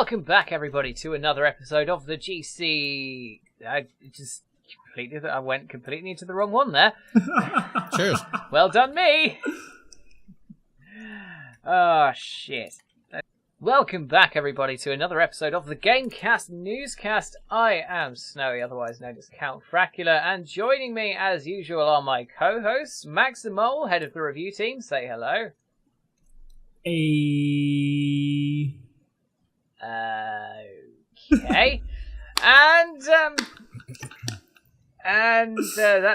Welcome back, everybody, to another episode of the GC. I went completely into the wrong one there. Cheers. Well done, me. Oh, shit. Welcome back, everybody, to another episode of the GameCast NewsCast. I am Snowy, otherwise known as Count Fracula, and joining me, as usual, are my co-hosts, Max the Mole, head of the review team. Say hello. Hey. Okay.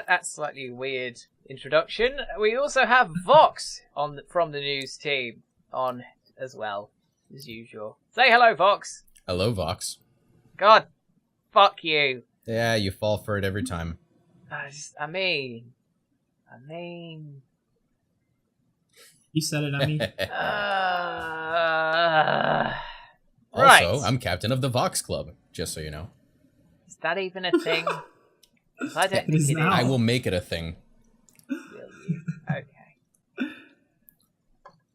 That's slightly weird introduction. We also have Vox from the news team on as well, as usual. Say hello, Vox. Hello, Vox. God, fuck you. Yeah, you fall for it every time. I mean. You said it, I mean. Right. Also, I'm captain of the Vox Club, just so you know. Is that even a thing? I don't think it is. I will make it a thing. Will you? Okay.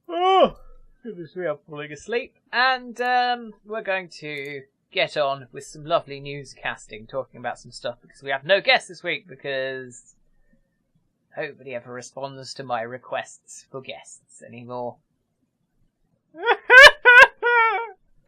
Oh, goodness, we are falling asleep. And we're going to get on with some lovely newscasting, talking about some stuff, because we have no guests this week, because nobody ever responds to my requests for guests anymore.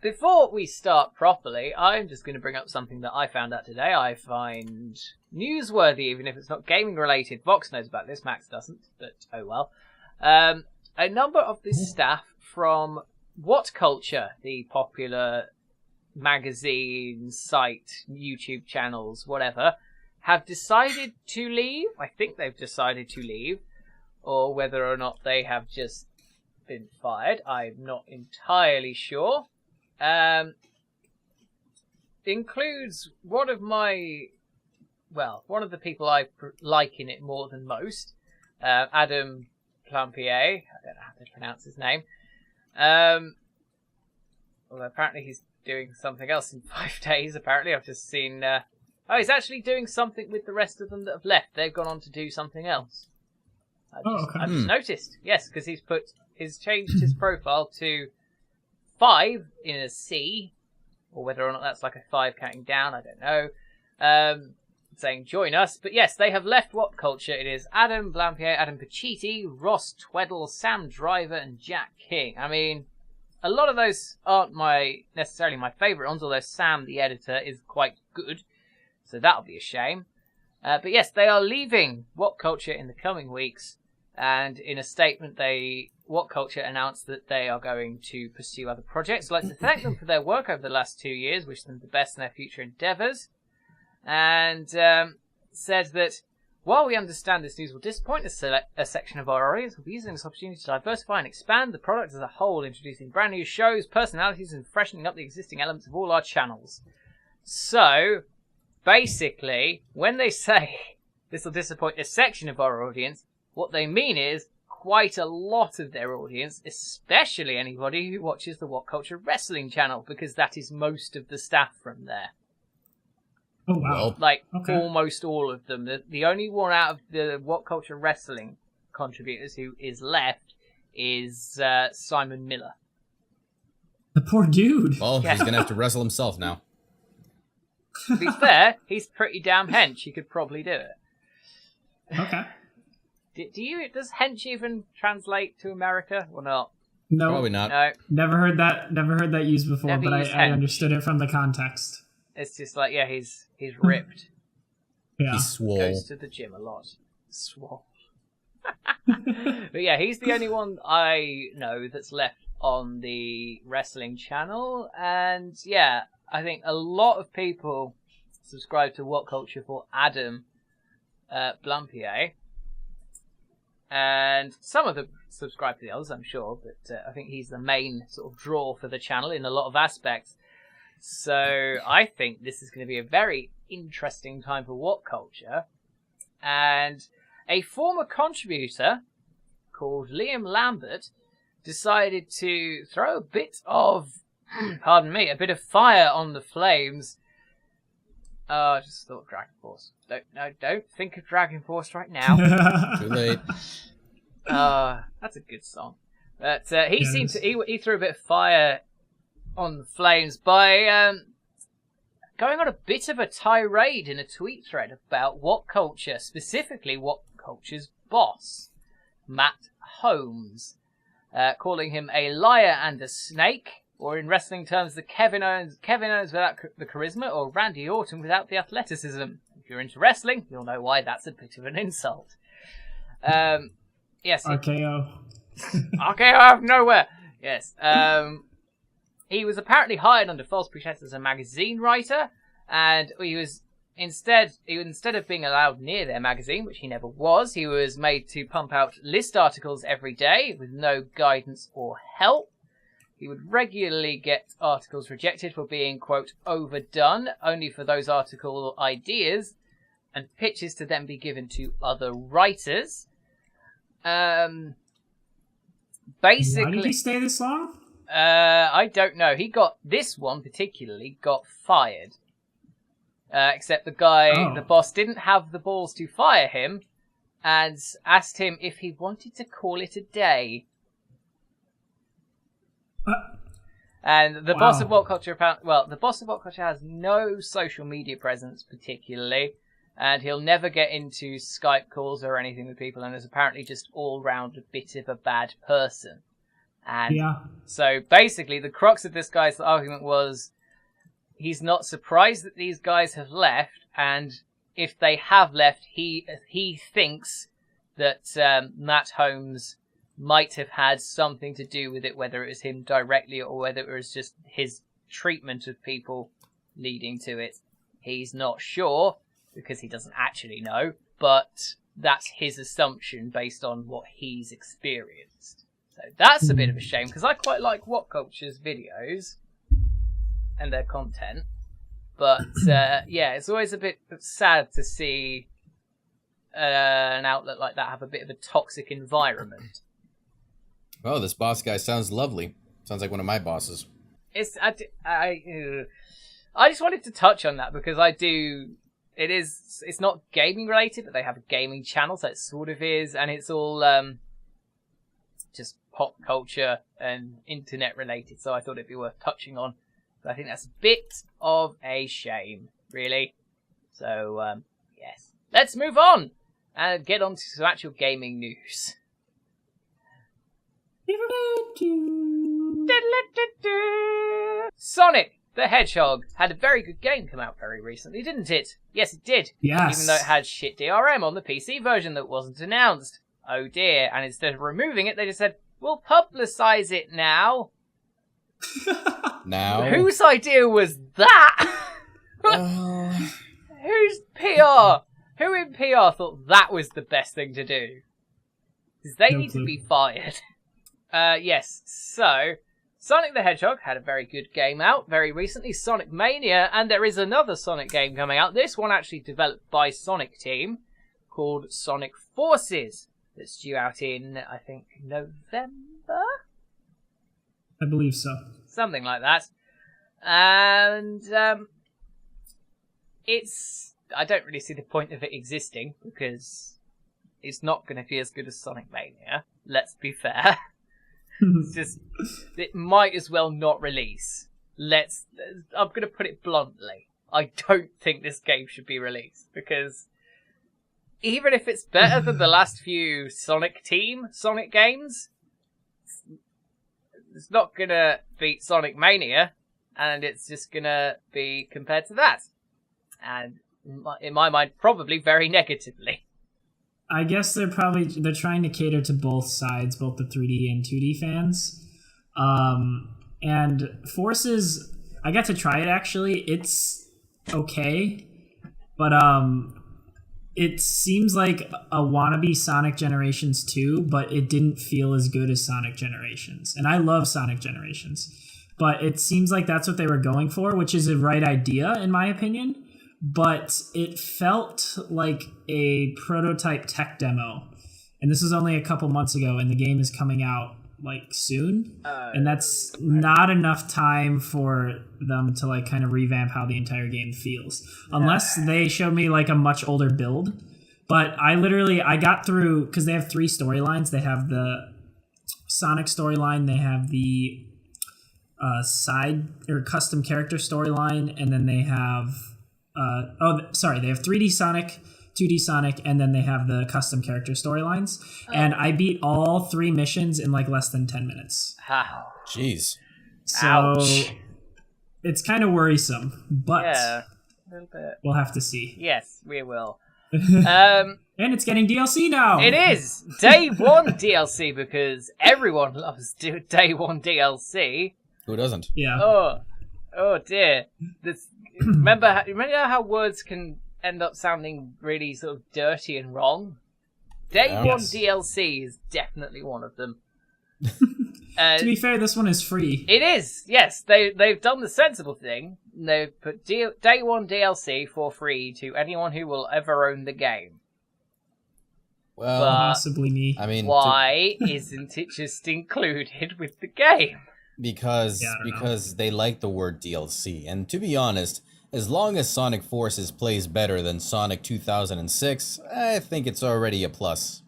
Before we start properly, I'm just going to bring up something that I found out today I find newsworthy, even if it's not gaming related. Vox knows about this, Max doesn't, but oh well. A number of the staff from What Culture, the popular magazine, site, YouTube channels, whatever, have decided to leave. I think they've decided to leave, or whether or not they have just been fired, I'm not entirely sure. Includes one of the people I like in it more than most, Adam Plumpier. I don't know how to pronounce his name. Although apparently he's doing something else in 5 days, apparently. I've just seen... he's actually doing something with the rest of them that have left. They've gone on to do something else. I've just noticed. Yes, because he's changed his profile to 5 in a C, or whether or not that's like a 5 counting down, I don't know, saying join us. But yes, they have left What Culture. It is Adam Blampier, Adam Pacitti, Ross Tweddle, Sam Driver, and Jack King. I mean, a lot of those aren't necessarily my favourite ones, although Sam, the editor, is quite good, so that'll be a shame. But yes, they are leaving What Culture in the coming weeks, and in a statement What Culture announced that they are going to pursue other projects. I'd like to thank them for their work over the last 2 years, wish them the best in their future endeavours, and said that while we understand this news will disappoint a section of our audience, we'll be using this opportunity to diversify and expand the product as a whole, introducing brand new shows, personalities, and freshening up the existing elements of all our channels. So, basically, when they say this will disappoint a section of our audience, what they mean is quite a lot of their audience, especially anybody who watches the What Culture Wrestling channel, because that is most of the staff from there. Oh, wow. Almost all of them. The only one out of the What Culture Wrestling contributors who is left is Simon Miller. The poor dude. Well, he's going to have to wrestle himself now. To be fair, he's pretty damn hench. He could probably do it. Okay. Does hench even translate to America or not? No, probably not. No. Never heard that used before, Never but used I hench. Understood it from the context. It's just like, yeah, he's ripped. Yeah. He's swole. Goes to the gym a lot. Swole. But yeah, he's the only one I know that's left on the wrestling channel, and yeah, I think a lot of people subscribe to What Culture for Adam Blampier. And some of them subscribe to the others, I'm sure, but I think he's the main sort of draw for the channel in a lot of aspects. So I think this is going to be a very interesting time for What Culture. And a former contributor called Liam Lambert decided to throw a bit of, a bit of fire on the flames. I just thought Dragon Force. Don't think of Dragon Force right now. Too late. That's a good song. But he threw a bit of fire on the flames by going on a bit of a tirade in a tweet thread about What Culture, specifically What Culture's boss, Matt Holmes, calling him a liar and a snake, or in wrestling terms, the Kevin Owens without the charisma, or Randy Orton without the athleticism. If you're into wrestling, you'll know why that's a bit of an insult. Yes. RKO. RKO out of nowhere. Yes. He was apparently hired under false pretense as a magazine writer, and instead of being allowed near their magazine, which he never was, he was made to pump out list articles every day with no guidance or help. He would regularly get articles rejected for being, quote, overdone, only for those article ideas and pitches to then be given to other writers. Basically, why did he stay this long? I don't know. This one particularly got fired. Except the boss didn't have the balls to fire him and asked him if he wanted to call it a day. And the boss of What Culture has no social media presence particularly, and he'll never get into Skype calls or anything with people, and is apparently just all round a bit of a bad person. And so basically the crux of this guy's argument was he's not surprised that these guys have left, and if they have left, he thinks that Matt Holmes might have had something to do with it, whether it was him directly or whether it was just his treatment of people leading to it. He's not sure, because he doesn't actually know, but that's his assumption based on what he's experienced. So that's a bit of a shame, because I quite like What Culture's videos and their content, but it's always a bit sad to see an outlet like that have a bit of a toxic environment. Oh, this boss guy sounds lovely. Sounds like one of my bosses. I just wanted to touch on that because it's not gaming related, but they have a gaming channel, so it sort of is, and it's all just pop culture and internet related, so I thought it'd be worth touching on. But I think that's a bit of a shame, really. So, yes. Let's move on and get on to some actual gaming news. Sonic the Hedgehog had a very good game come out very recently, didn't it? Yes, it did. Yes. Even though it had shit DRM on the PC version that wasn't announced. Oh dear. And instead of removing it, they just said, we'll publicise it now. Now? Whose idea was that? Whose PR? Who in PR thought that was the best thing to do? Because they need to be fired. Yes, so Sonic the Hedgehog had a very good game out very recently, Sonic Mania, and there is another Sonic game coming out, this one actually developed by Sonic Team, called Sonic Forces, that's due out in, I think, November? I believe so. Something like that. And, I don't really see the point of it existing, because it's not going to be as good as Sonic Mania, let's be fair. It's just, it might as well not release. I'm going to put it bluntly. I don't think this game should be released, because even if it's better than the last few Sonic games, it's not going to beat Sonic Mania, and it's just going to be compared to that. And in my mind, probably very negatively. I guess they're trying to cater to both sides, both the 3D and 2D fans. And Forces, I got to try it actually. It's okay, but it seems like a wannabe Sonic Generations 2, but it didn't feel as good as Sonic Generations. And I love Sonic Generations, but it seems like that's what they were going for, which is the right idea in my opinion. But it felt like a prototype tech demo. And this was only a couple months ago, and the game is coming out, soon. And that's not enough time for them to, kind of revamp how the entire game feels. Unless they showed me, a much older build. But I got through, because they have 3 storylines. They have the Sonic storyline, they have the side or custom character storyline, and then they have they have 3D Sonic, 2D Sonic, and then they have the custom character storylines. And I beat all 3 missions in like less than 10 minutes. How? Jeez. So Ouch. it's kind of worrisome, but Yeah, a little bit. we'll have to see. Yes, we will. And it's getting DLC now. It is day 1 DLC because everyone loves day 1 DLC. Who doesn't? Yeah. Oh dear. Remember how words can end up sounding really sort of dirty and wrong? Day 1 Yes. DLC is definitely one of them. To be fair, this one is free. It is, yes. They've done the sensible thing. They've put day 1 DLC for free to anyone who will ever own the game. Well, Possibly me. I mean, Why isn't it just included with the game? because Yeah, I don't know. because they like the word DLC, and to be honest, as long as Sonic Forces plays better than Sonic 2006, I think it's already a plus.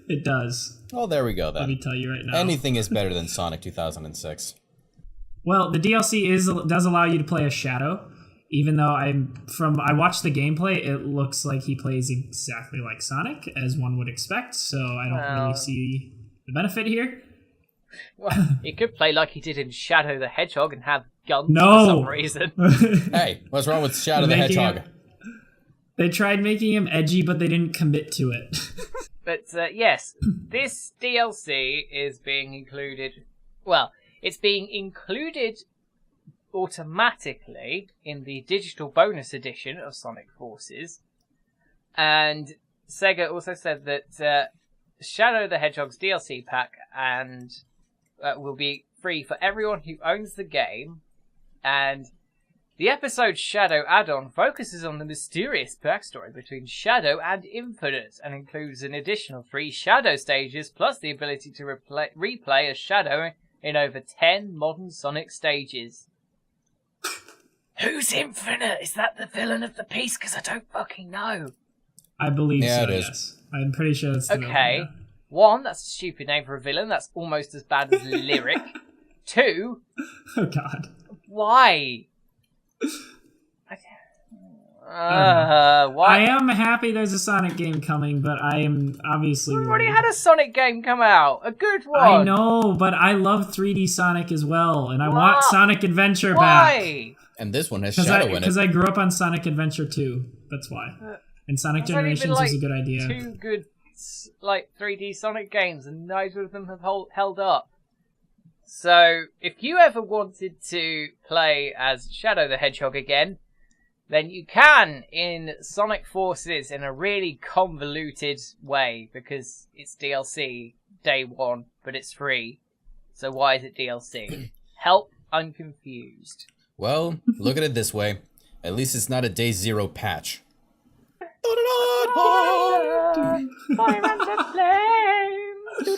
It does. Well, there we go Let me then. tell you right now. Anything is better than Sonic 2006. Well, the DLC does allow you to play as Shadow, even though I watched the gameplay, it looks like he plays exactly like Sonic, as one would expect. So I don't really see the benefit here. Well, he could play like he did in Shadow the Hedgehog and have guns No. for some reason. Hey, what's wrong with Shadow the Making Hedgehog? it- They tried making him edgy, but they didn't commit to it. But yes, this DLC is being included. Well, it's being included automatically in the digital bonus edition of Sonic Forces. And Sega also said that Shadow the Hedgehog's DLC pack and will be free for everyone who owns the game. And the episode Shadow add-on focuses on the mysterious backstory between Shadow and Infinite and includes an additional 3 Shadow stages plus the ability to replay as Shadow in over 10 modern Sonic stages. Who's Infinite? Is that the villain of the piece? Because I don't fucking know. I believe Yeah, so, it is. yes. I'm pretty sure it's the Okay. villain, 1, that's a stupid name for a villain. That's almost as bad as Lyric. 2, yeah. Oh, God. why? I Why? am happy there's a Sonic game coming, but I am obviously We've already worried. had a Sonic game come out. A good one. I know, but I love 3D Sonic as well, and I want What? Sonic Adventure back. Why? And this one has Shadow in it. Because I grew up on Sonic Adventure 2. That's why. And Sonic There's only been, Generations like, was a good idea. 2 good, 3D Sonic games, and neither of them have held up. So, if you ever wanted to play as Shadow the Hedgehog again, then you can in Sonic Forces in a really convoluted way, because it's DLC day 1, but it's free. So why is it DLC? Help, I'm confused. Well, look at it this way. At least it's not a day 0 patch. Fire and the flames.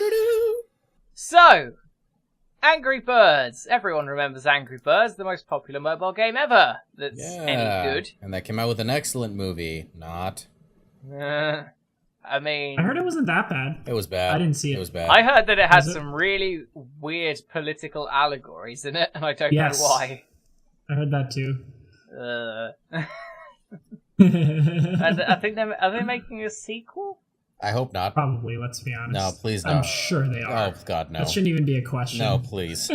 So, Angry Birds. Everyone remembers Angry Birds, the most popular mobile game ever. That's any good. And that came out with an excellent movie. Not. I mean, I heard it wasn't that bad. It was bad. I didn't see it. It was bad. I heard that it had Was it? some really weird political allegories in it, and I don't Yes. know why. I heard that too. And I think are they making a sequel? I hope not. Probably, let's be honest. No, please I'm don't. sure they are. Oh, God, no. That shouldn't even be a question. No, please.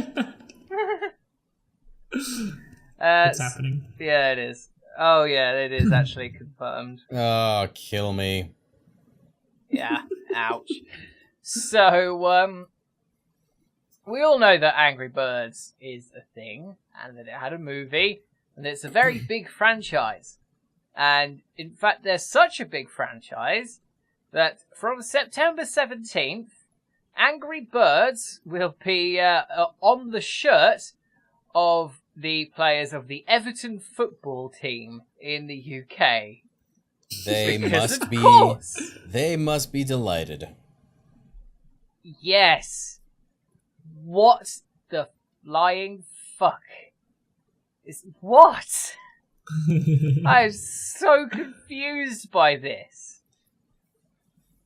What's happening? Yeah, it is. Oh, yeah, it is actually confirmed. Oh, kill me. Yeah, ouch. So, we all know that Angry Birds is a thing, and that it had a movie, and it's a very big franchise. And, in fact, there's such a big franchise that from September 17th, Angry Birds will be on the shirt of the players of the Everton football team in the UK. They Because must of be. course. They must be delighted. Yes. What the flying fuck is what? I'm so confused by this.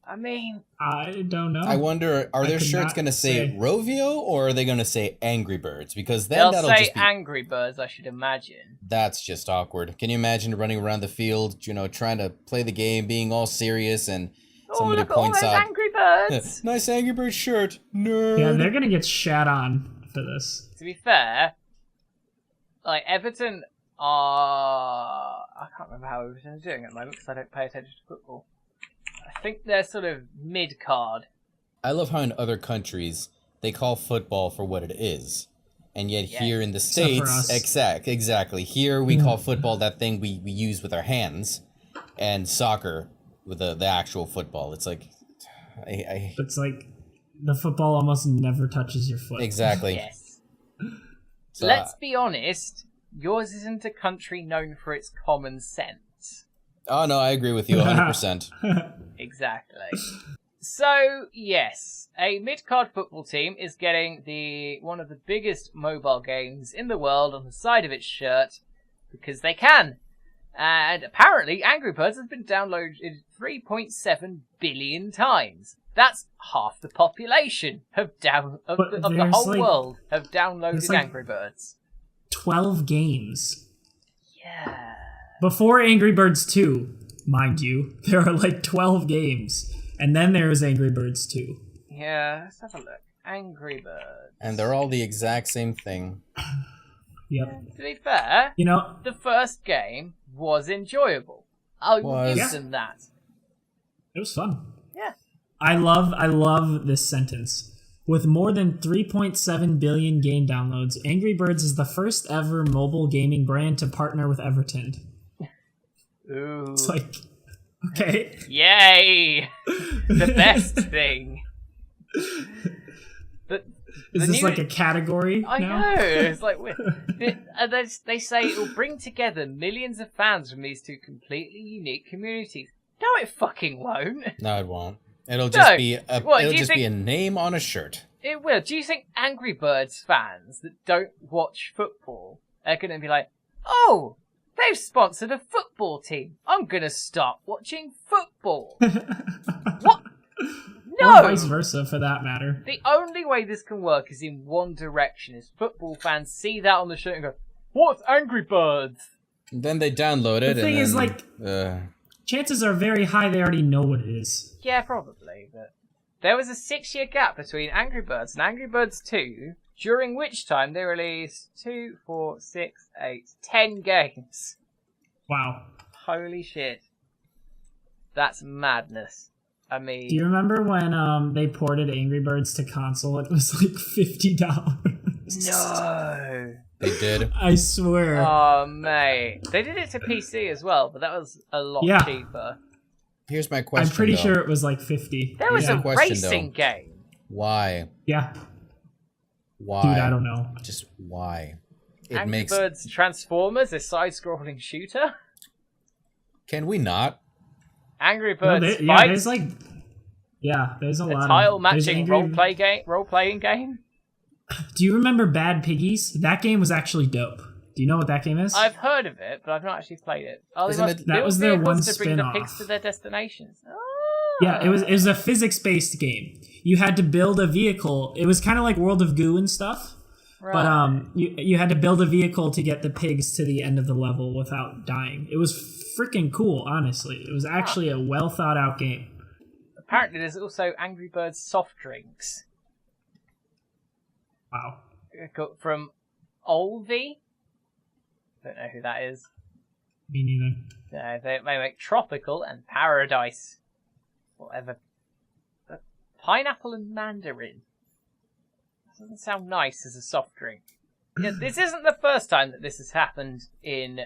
I mean, I don't know. I wonder, are their could shirts not going to say say. Rovio, or are they going to say Angry Birds? Because then they'll that'll say just be... Angry Birds, I should imagine. That's just awkward. Can you imagine running around the field, trying to play the game, being all serious, and somebody Look at all points those out, Angry Birds! nice Angry Birds shirt, nerd. Yeah, they're gonna get shat on for this. To be fair, like, Everton are... I can't remember how Everton are doing at the moment because I don't pay attention to football. I think they're sort of mid-card. I love how in other countries they call football for what it is. And yet here in the Except for States, us. exactly. Here we call football that thing we use with our hands, and soccer with the actual football. It's like, It's like the football almost never touches your foot. exactly. Yes. So, Let's be honest, yours isn't a country known for its common sense. oh no, I agree with you 100%. Exactly. So, yes, a mid-card football team is getting one of the biggest mobile games in the world on the side of its shirt because they can. And apparently, Angry Birds has been downloaded 3.7 billion times. That's half the population of the whole like- world have downloaded like- Angry Birds. 12 games. Yeah. Before Angry Birds 2, mind you, there are like 12 games. And then there is Angry Birds 2. Yeah, let's have a look. Angry Birds. And they're all the exact same thing. Yep. To be fair, The first game was enjoyable. I will Was. give Yeah. them that. It was fun. Yeah. I love this sentence. With more than 3.7 billion game downloads, Angry Birds is the first ever mobile gaming brand to partner with Everton. Ooh. It's like, okay. Yay! The best thing. Is this like a category I now? know. It's like they say it will bring together millions of fans from these two completely unique communities. No, it fucking won't. No, it won't. It'll just be a name on a shirt. It will. Do you think Angry Birds fans that don't watch football are going to be like, oh, they've sponsored a football team. I'm going to start watching football. What? No! Or vice versa, for that matter. The only way this can work is in one direction. Is football fans see that on the shirt and go, what's Angry Birds? And then they download it. The thing is, like, chances are very high they already know what it is. Yeah, probably. But there was a 6-year gap between Angry Birds and Angry Birds 2, during which time they released 2, 4, 6, 8, 10 games. Wow. Holy shit. That's madness. I mean... Do you remember when they ported Angry Birds to console? It was like $50. No! They did. I swear. Oh, mate. They did it to PC as well, but that was a lot cheaper. Here's my question, I'm pretty though. sure it was like 50. There was a question, racing game. Why? Yeah. Why? Dude, I don't know. Just why? Angry Birds Transformers, a side-scrolling shooter. Can we not? Angry Birds No, Fight. there's like... Yeah, there's a lot of... Tile-matching Angry... role-playing game. Do you remember Bad Piggies? That game was actually dope. Do you know what that game is? I've heard of it, but I've not actually played it. Oh, that was their one to bring the spin-off. pigs to their destinations. Yeah, it was a physics-based game. You had to build a vehicle. It was kind of like World of Goo and stuff. Right. But you had to build a vehicle to get the pigs to the end of the level without dying. It was freaking cool, honestly. It was actually a well-thought-out game. Apparently, there's also Angry Birds soft drinks. Wow. From Olvi. Don't know who that is. Me neither. They make Tropical and Paradise. Whatever. But pineapple and mandarin. That doesn't sound nice as a soft drink. Yeah, this isn't the first time that this has happened in,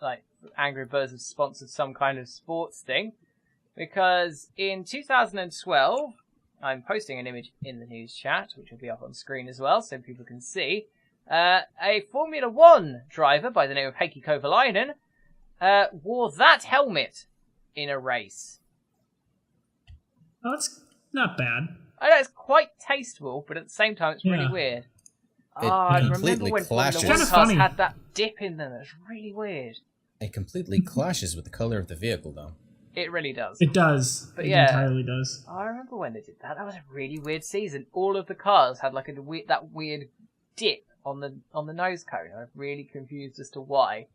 like, Angry Birds have sponsored some kind of sports thing. Because in 2012, I'm posting an image in the news chat, which will be up on screen as well, so people can see. A Formula 1 driver by the name of Heikki Kovalainen wore that helmet in a race. Oh, that's not bad. I know it's quite tasteful, but at the same time it's really weird. I remember completely when clashes. Formula 1 It's cars funny. had that dip in them. It's really weird. It completely clashes with the color of the vehicle, though. It really does. It does. But it yeah, entirely does. I remember when they did that. That was a really weird season. All of the cars had like that weird dip on the nose cone. I was really confused as to why.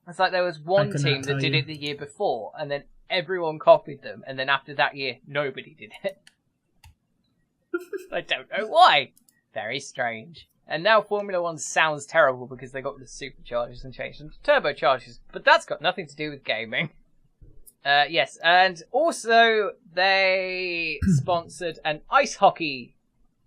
It's like there was one team that did it the year before, and then everyone copied them, and then after that year, nobody did it. I don't know why. Very strange. And now Formula 1 sounds terrible because they got rid of superchargers and changed them to turbochargers, but that's got nothing to do with gaming. Yes, and also they sponsored an ice hockey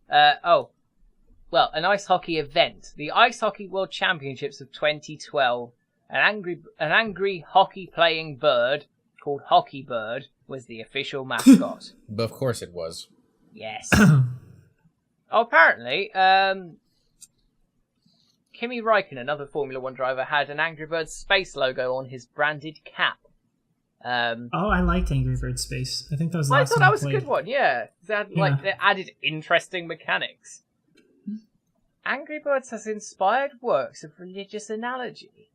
an ice hockey event. The Ice Hockey World Championships of 2012. An angry hockey playing bird called Hockey Bird was the official mascot. But of course it was. Yes. Apparently, Kimi Räikkönen, another Formula 1 driver, had an Angry Birds space logo on his branded cap. I liked Angry Birds Space. I think that was the I last thought time that was played. a good one, yeah. They added interesting mechanics. Angry Birds has inspired works of religious analogy.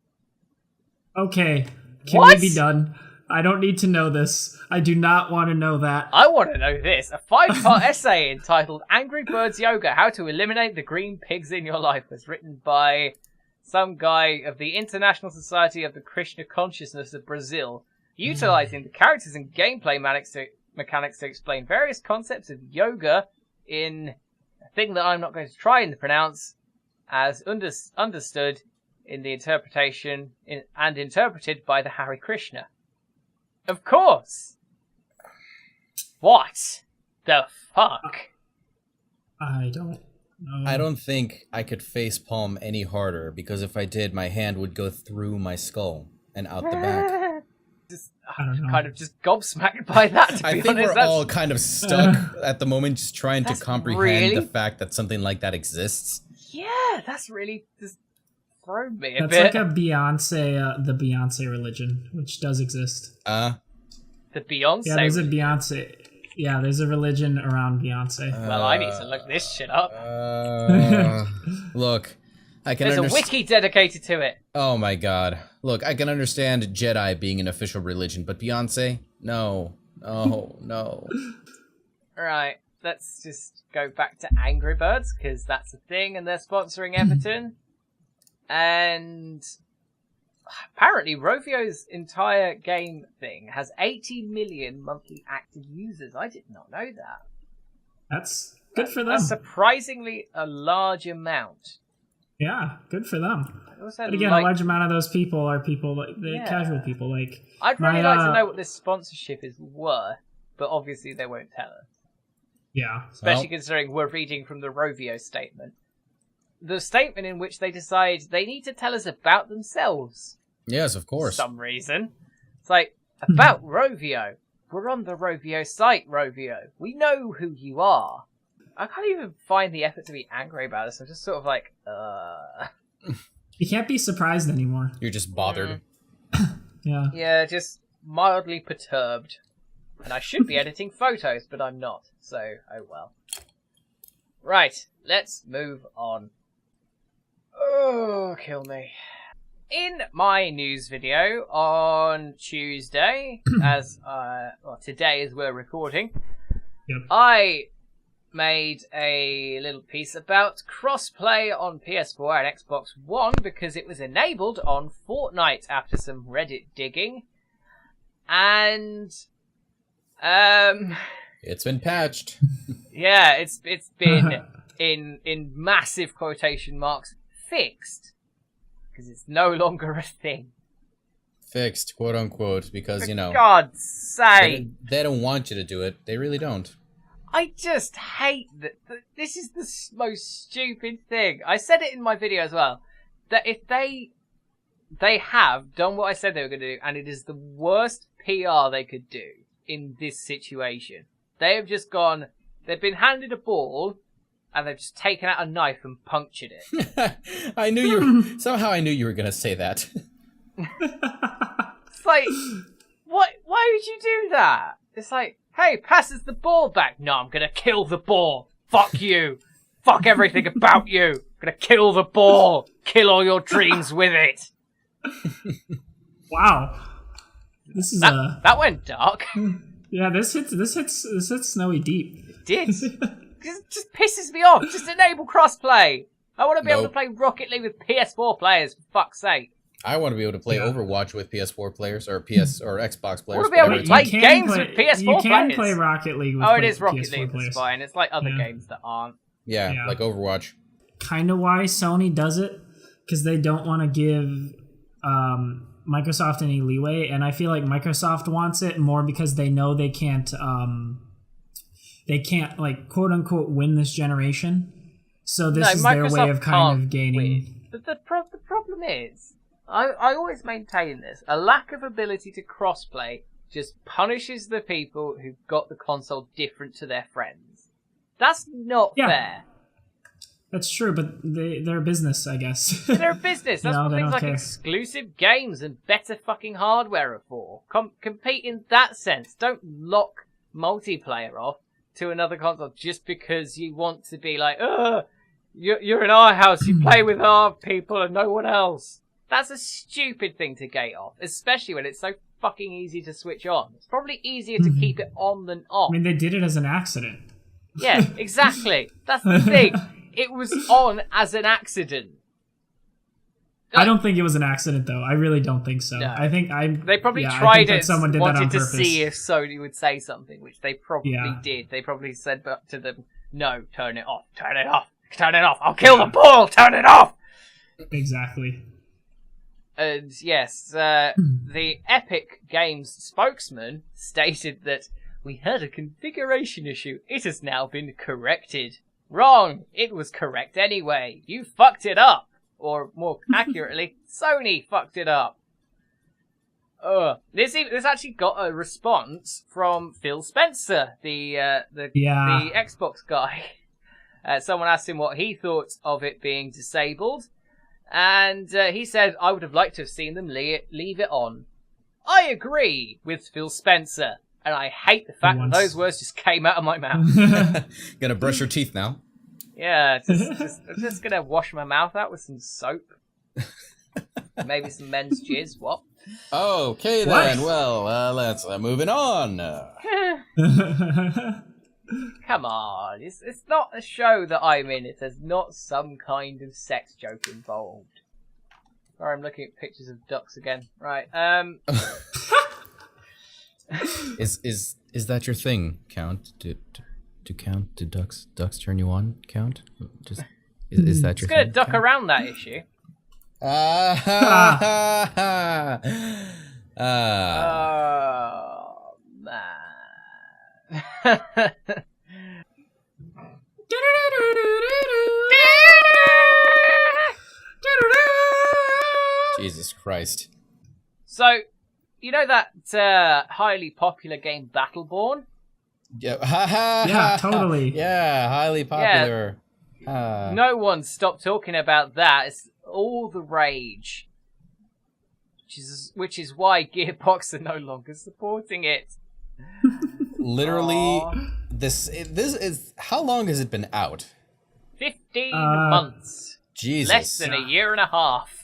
Okay, can What? we be done? I don't need to know this. I do not want to know that. I want to know this. A 5-part essay entitled Angry Birds Yoga, How to Eliminate the Green Pigs in Your Life was written by some guy of the International Society of the Krishna Consciousness of Brazil, utilizing the characters and gameplay mechanics to explain various concepts of yoga in a thing that I'm not going to try and pronounce, as understood in the interpretation and interpreted by the Hare Krishna. Of course! What the fuck? I don't know. I don't think I could facepalm any harder, because if I did, my hand would go through my skull and out the back. I'm kind of just gobsmacked by that, to be I think honest. we're all kind of stuck at the moment, just trying to comprehend the really... fact that something like that exists. Yeah, that's really just thrown me a That's bit. like a Beyonce, the Beyonce religion, which does exist. The Beyonce. Yeah, there's a Beyonce. Yeah, there's a religion around Beyonce. Well, I need to look this shit up. Look, I can There's a wiki dedicated to it. Oh my god. Look, I can understand Jedi being an official religion, but Beyonce? No. No. Right, let's just go back to Angry Birds, because that's a thing, and they're sponsoring Everton. And apparently Rovio's entire game thing has 80 million monthly active users. I did not know that. That's good for them. That's surprisingly a large amount. Yeah, good for them. Also, But again, a large amount of those people are people like casual people. Like I'd really like to know what this sponsorship is worth, but obviously they won't tell us. Yeah, Especially considering we're reading from the Rovio statement. The statement in which they decide they need to tell us about themselves. Yes, of course. For some reason. It's like, about Rovio. We're on the Rovio site, Rovio. We know who you are. I can't even find the effort to be angry about this. I'm just sort of like, You can't be surprised anymore. You're just bothered. Yeah. Yeah, just mildly perturbed. And I should be editing photos, but I'm not. So, oh well. Right, let's move on. Oh, kill me. In my news video on Tuesday, today as we're recording, Yep. I made a little piece about crossplay on PS4 and Xbox One because it was enabled on Fortnite after some Reddit digging. And it's been patched. Yeah, it's been in massive quotation marks fixed because it's no longer a thing. Fixed, quote unquote, because For God's sake, they don't want you to do it. They really don't. I just hate that. This is the most stupid thing. I said it in my video as well. That if they have done what I said they were going to do, and it is the worst PR they could do in this situation. They have just gone. They've been handed a ball, and they've just taken out a knife and punctured it. I knew you. Somehow I knew you were going to say that. It's like, what? Why would you do that? It's like, hey, passes the ball back. No, I'm gonna kill the ball. Fuck you. Fuck everything about you. I'm gonna kill the ball. Kill all your dreams with it. Wow. This is that went dark. Yeah, this hits Snowy deep. It did. It just pisses me off. Just enable crossplay. I want to be able to play Rocket League with PS4 players, for fuck's sake. I want to be able to play Overwatch with PS4 players or PS or Xbox players. I want to be able to play games with PS4 players. You can play Rocket League with it is Rocket PS4 League, players. it's fine. It's like other games that aren't. Yeah, like Overwatch. Kind of why Sony does it, because they don't want to give Microsoft any leeway, and I feel like Microsoft wants it more because they know they can't like quote unquote win this generation. So this is their way of kind of gaining. But the problem is, I always maintain this: a lack of ability to crossplay just punishes the people who've got the console different to their friends. That's not fair. That's true, but they're a business, I guess. They're a business. That's what things like exclusive games and better fucking hardware are for. Compete in that sense. Don't lock multiplayer off to another console just because you want to be like, you're in our house, you play with our people and no one else. That's a stupid thing to gate off, especially when it's so fucking easy to switch on. It's probably easier to keep it on than off. I mean, they did it as an accident. Yeah, exactly. That's the thing. It was on as an accident. I don't think it was an accident, though. I really don't think so. No. I think they probably tried it. Someone did wanted that on to purpose. see if Sony would say something, which they probably did. They probably said to them, "No, turn it off. Turn it off. Turn it off. I'll kill the ball. Turn it off." Exactly. And yes, the Epic Games spokesman stated that we had a configuration issue. It has now been corrected. Wrong! It was correct anyway. You fucked it up! Or, more accurately, Sony fucked it up. This actually got a response from Phil Spencer, the Xbox guy. Someone asked him what he thought of it being disabled, and he said, I would have liked to have seen them leave it on. I agree with Phil Spencer. And I hate the fact that those words just came out of my mouth. Gonna brush your teeth now. Yeah, I'm just gonna wash my mouth out with some soap. Maybe some men's jizz. What? Okay then. Well, let's moving on. Come on, it's not a show that I'm in if there's not some kind of sex joke involved. Sorry, I'm looking at pictures of ducks again. Right. Is that your thing, Count? To count? Do ducks turn you on, Count? Just is that your thing? Just gonna duck around that issue. Oh man. Jesus Christ. So, you know that highly popular game Battleborn? Yeah, totally. Yeah, highly popular. Yeah. No one stopped talking about that. It's all the rage. Which is why Gearbox are no longer supporting it. Literally, this is how long has it been out? 15 months. Jesus. Less than a year and a half.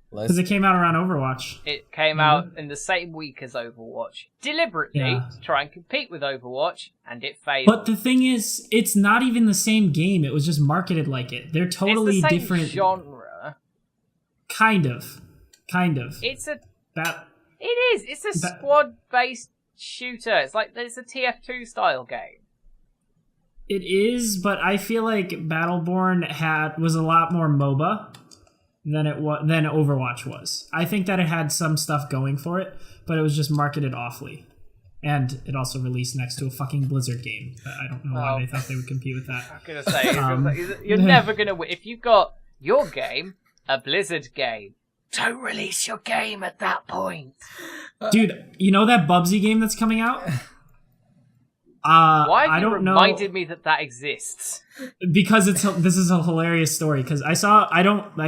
Because it came out around Overwatch. It came out in the same week as Overwatch. Deliberately to try and compete with Overwatch, and it failed. But the thing is, it's not even the same game. It was just marketed like it. They're totally it's the same different. Genre. Kind of. It's a... It is. It's a squad-based shooter. It's like, it's a TF2 style game. It is, but I feel like Battleborn was a lot more MOBA than Overwatch was. I think that it had some stuff going for it, but it was just marketed awfully. And it also released next to a fucking Blizzard game. I don't know why they thought they would compete with that. I'm gonna say, you're never gonna win. If you've got your game, a Blizzard game, don't release your game at that point. Dude, you know that Bubsy game that's coming out? Why I you don't know. reminded me that exists? Because this is a hilarious story. Because I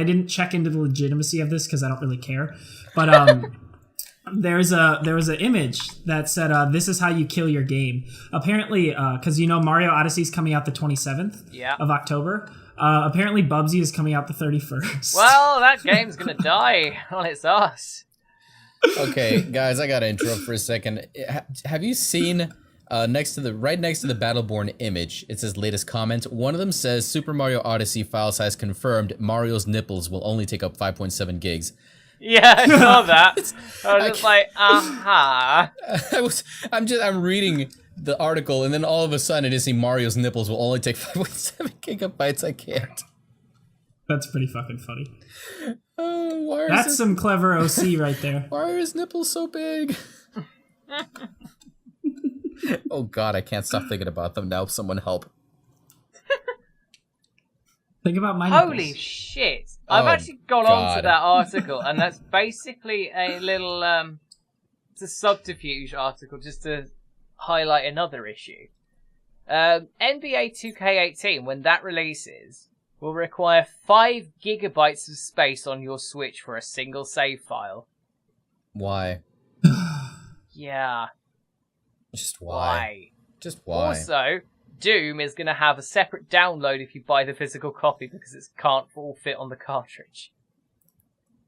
didn't check into the legitimacy of this because I don't really care. But there was an image that said this is how you kill your game. Apparently, because Mario Odyssey is coming out the 27th of October. Apparently, Bubsy is coming out the 31st. Well, that game's gonna die on its ass. Okay, guys, I gotta interrupt for a second. Have you seen right next to the Battleborn image? It says latest comment. One of them says Super Mario Odyssey file size confirmed. Mario's nipples will only take up 5.7 gigs. Yeah, I saw that. I was just like, aha. I'm reading the article, and then all of a sudden I just see Mario's nipples will only take 5.7 gigabytes. I can't. That's pretty fucking funny. That's some clever OC right there. Why are his nipples so big? Oh god, I can't stop thinking about them now. Someone help. Think about my nipples. Holy shit. I've actually gone on to that article, and that's basically a little, it's a subterfuge article just to highlight another issue. NBA 2K18, when that releases, will require 5 gigabytes of space on your Switch for a single save file. Why? Yeah. Just why? Just why? Also, Doom is going to have a separate download if you buy the physical copy because it can't all fit on the cartridge.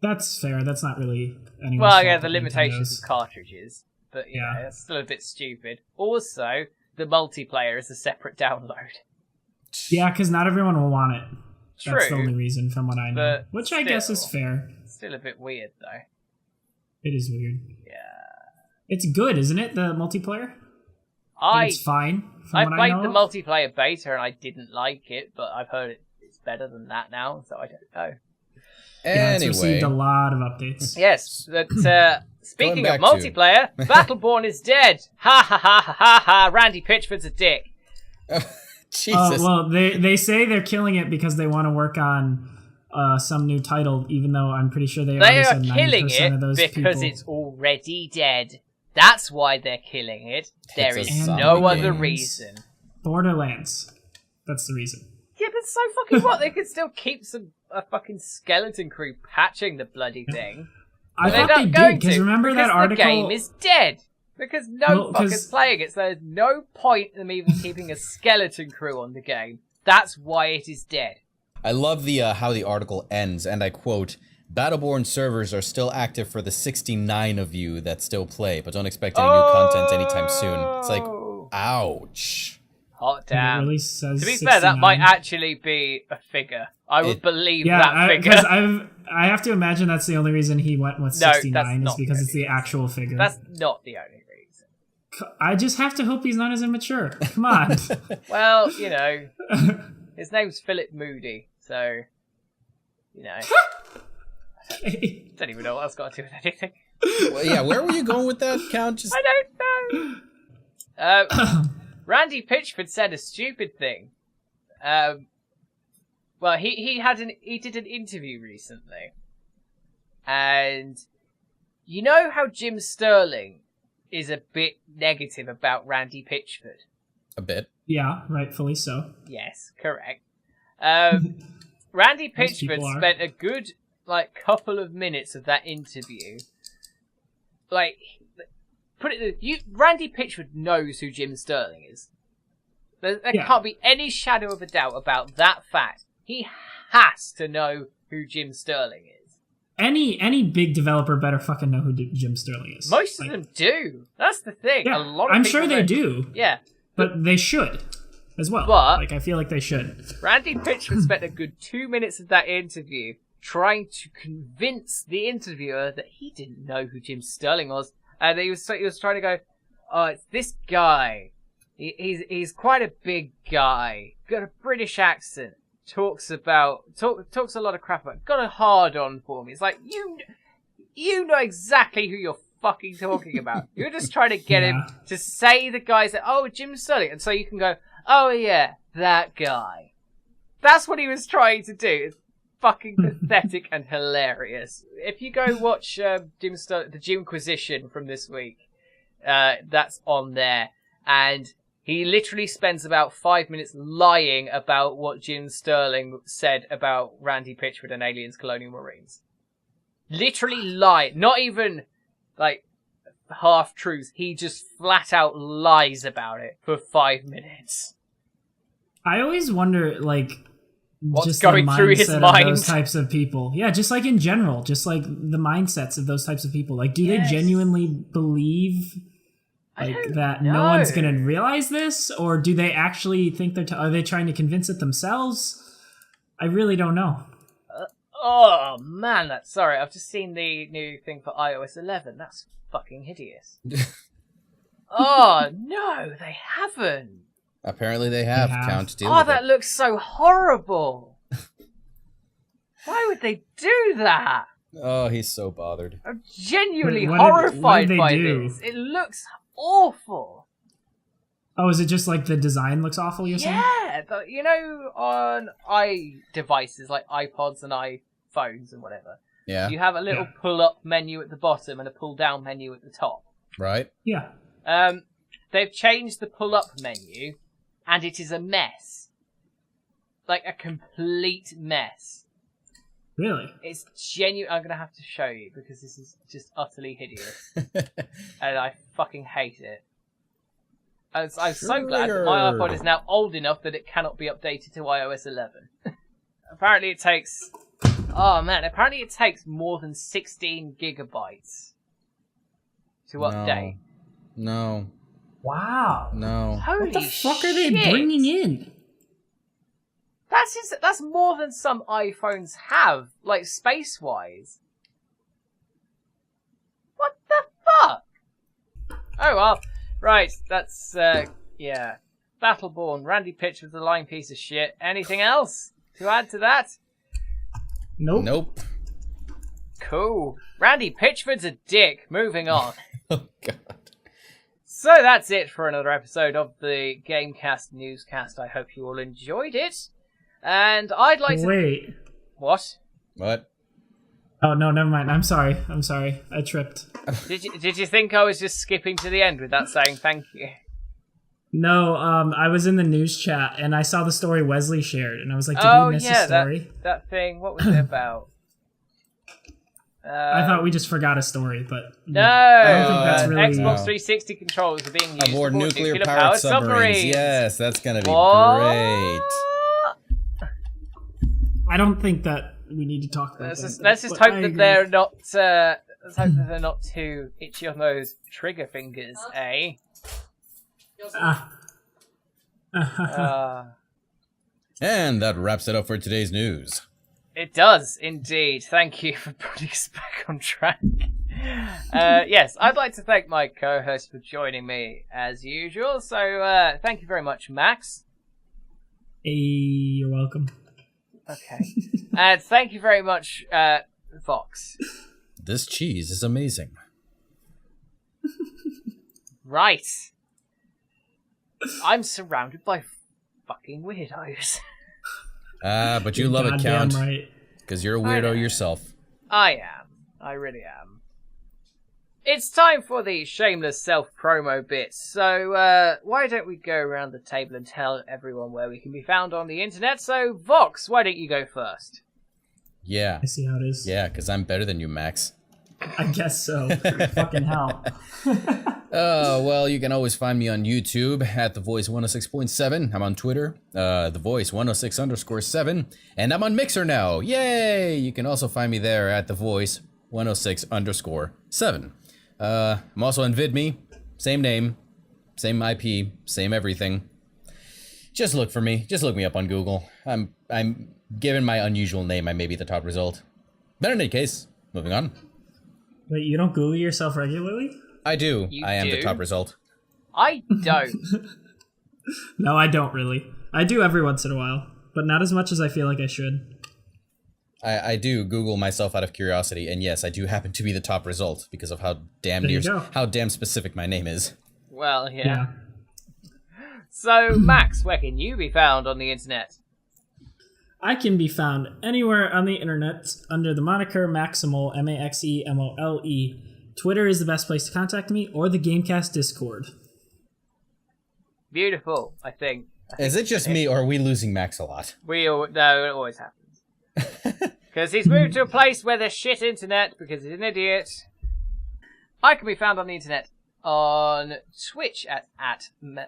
That's fair. That's not really anyone's Well, fault yeah, with the limitations Nintendo's. of cartridges. But yeah, Yeah. it's still a bit stupid. Also, the multiplayer is a separate download. Yeah, because not everyone will want it. True. That's the only reason from what I know. But Which I guess is still. fair. Still a bit weird, though. It is weird. Yeah. It's good, isn't it, the multiplayer? I It's fine, from I what I played know the of. multiplayer beta and I didn't like it, but I've heard it's better than that now, so I don't know. Yeah, it's Anyway, received a lot of updates. Yes, but speaking of Going back to- multiplayer, Battleborn is dead! Ha ha ha ha ha ha! Randy Pitchford's a dick. Jesus. Well, they say they're killing it because they want to work on some new title, even though I'm pretty sure they They already are said killing 90% of those it because people. it's already dead. That's why they're killing it. There It's is a no zombie other game. reason. Borderlands. That's the reason. Yeah, but so fucking what? They could still keep a fucking skeleton crew patching the bloody thing. I They're thought they not going did, because to, remember because that article... the game is dead. Because no Well, 'cause- fucker's playing it, so there's no point in them even keeping a skeleton crew on the game. That's why it is dead. I love the how the article ends, and I quote, Battleborn servers are still active for the 69 of you that still play, but don't expect any new content anytime soon. It's like, ouch. Hot It damn. really says To be fair, that 69. might actually be a figure. I would believe that figure. because I have to imagine that's the only reason he went with No, that's 69 is not because the it's the actual figure. That's not the only reason. I just have to hope he's not as immature. Come on. Well, you know, his name's Philip Moody, so, you know, don't even know what that's got to do with anything. Well, yeah, where were you going with that, Count? Just I don't know. Randy Pitchford said a stupid thing. Well, he did an interview recently, and you know how Jim Sterling is a bit negative about Randy Pitchford. a bit. Yeah, rightfully so. Yes, correct. Randy Most people Pitchford are. spent a good couple of minutes of that interview. Randy Pitchford knows who Jim Sterling is. There Yeah. can't be any shadow of a doubt about that fact. He has to know who Jim Sterling is. Any big developer better fucking know who Jim Sterling is. Most of them do. That's the thing. Yeah, A lot of I'm people sure they don't. do, Yeah. but they should as well. But- I feel like they should. Randy Pitchford spent a good 2 minutes of that interview trying to convince the interviewer that he didn't know who Jim Sterling was, and he was trying to go, "Oh, it's this guy. He's quite a big guy. Got a British accent. Talks a lot of crap about. Got a hard on for me." It's like you know exactly who you're fucking talking about. You're just trying to get him Yeah. to say the guy's that, "Oh, Jim Sterling," and so you can go, "Oh yeah, that guy." That's what he was trying to do. It's fucking pathetic and hilarious. If you go watch the Jimquisition from this week, that's on there, and he literally spends about 5 minutes lying about what Jim Sterling said about Randy Pitchford and Aliens Colonial Marines. Literally lie, not even half truths. He just flat out lies about it for 5 minutes. I always wonder, What's just going the through his mindset of mind? those types of people. Yeah, just like in general, just like the mindsets of those types of people. Like, do Yes. they genuinely believe like that no one's going to realize this, or do they actually think are they trying to convince it themselves? I really don't know. Oh man, sorry. I've just seen the new thing for iOS 11. That's fucking hideous. Oh no, they haven't. Apparently they have. Count. Deal Oh, with that it. looks so horrible. Why would they do that? Oh, he's so bothered. I'm genuinely What horrified did they by do? this. It looks awful. Oh, is it just like the design looks awful, you're saying? Yeah, but you know, on iDevices like iPods and iPhones and whatever, Yeah. you have a little pull-up menu at the bottom and a pull-down menu at the top. Right. Yeah. They've changed the pull-up menu, and it is a mess. Like a complete mess. Really? It's genuine. I'm gonna have to show you because this is just utterly hideous, and I fucking hate it. I'm so glad that my iPod is now old enough that it cannot be updated to iOS 11. Apparently it takes... Oh man, apparently it takes more than 16 gigabytes to update. No. Wow. No. Holy What the fuck are they shit. bringing in? That's more than some iPhones have, like space-wise. What the fuck? Oh well, right, that's, yeah. Battleborn, Randy Pitchford's a lying piece of shit. Anything else to add to that? Nope. Cool. Randy Pitchford's a dick. Moving on. Oh, God. So that's it for another episode of the GameCast NewsCast. I hope you all enjoyed it. And I'd like to... Wait. What? What? Oh, no, never mind. I'm sorry. I tripped. Did you think I was just skipping to the end without saying thank you? No, I was in the news chat and I saw the story Wesley shared, and I was like, did we miss a story? That thing. What was it about? I thought we just forgot a story, but No! I don't think that's really... Xbox 360 controllers are being used Aboard aboard nuclear-powered submarines. Yes, that's gonna be What? great. I don't think that we need to talk about Let's just hope that they're not. Let's hope that they're not too itchy on those trigger fingers, eh? And that wraps it up for today's news. It does indeed. Thank you for putting us back on track. Yes, I'd like to thank my co-host for joining me as usual. So thank you very much, Max. Hey, you're welcome. Okay. And thank you very much, Vox. This cheese is amazing. Right. I'm surrounded by fucking weirdos. But you love it, Goddamn Count. right. Because you're a weirdo yourself. I am. I really am. It's time for the shameless self-promo bit, so why don't we go around the table and tell everyone where we can be found on the internet? So, Vox, why don't you go first? Yeah. I see how it is. Yeah, because I'm better than you, Max. I guess so. Fucking hell. Well, you can always find me on YouTube at The Voice 106.7. I'm on Twitter, The Voice 106_7, and I'm on Mixer now. Yay! You can also find me there at The Voice 106_7. I'm also on VidMe, same name, same IP, same everything. Just look for me. Just look me up on Google. I'm given my unusual name, I may be the top result. But in any case, moving on. Wait, you don't Google yourself regularly? I do. You I am do? the top result. I don't. No, I don't really. I do every once in a while, but not as much as I feel like I should. I do Google myself out of curiosity, and yes, I do happen to be the top result because of how damn There you go. how damn specific my name is. Well, yeah. Yeah. So, Max, where can you be found on the internet? I can be found anywhere on the internet under the moniker Maximol, Maxemole. Twitter is the best place to contact me, or the GameCast Discord. Beautiful, I think. Is it just me, or are we losing Max a lot? No, it always happens. Because he's moved to a place where there's shit internet, because he's an idiot. I can be found on the internet on Twitch no,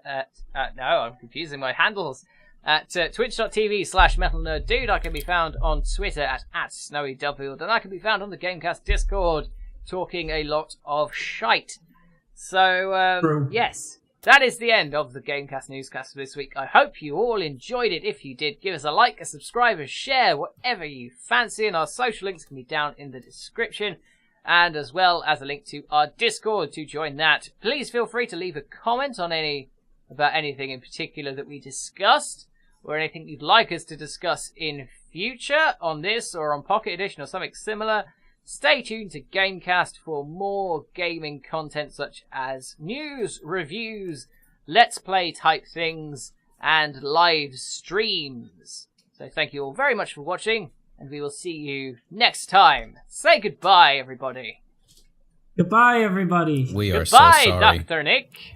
I'm confusing my handles. at twitch.tv/metalnerddude. I can be found on Twitter at @SnowyDubfield, and I can be found on the GameCast Discord talking a lot of shite. So, yes, that is the end of the GameCast Newscast for this week. I hope you all enjoyed it. If you did, give us a like, a subscribe, a share, whatever you fancy, and our social links can be down in the description, and as well as a link to our Discord to join that. Please feel free to leave a comment on about anything in particular that we discussed, or anything you'd like us to discuss in future on this or on Pocket Edition or something similar. Stay tuned to Gamecast for more gaming content such as news, reviews, let's play type things, and live streams. So thank you all very much for watching, and we will see you next time. Say goodbye, everybody. Goodbye, everybody. We are so sorry. Goodbye, Dr. Nick.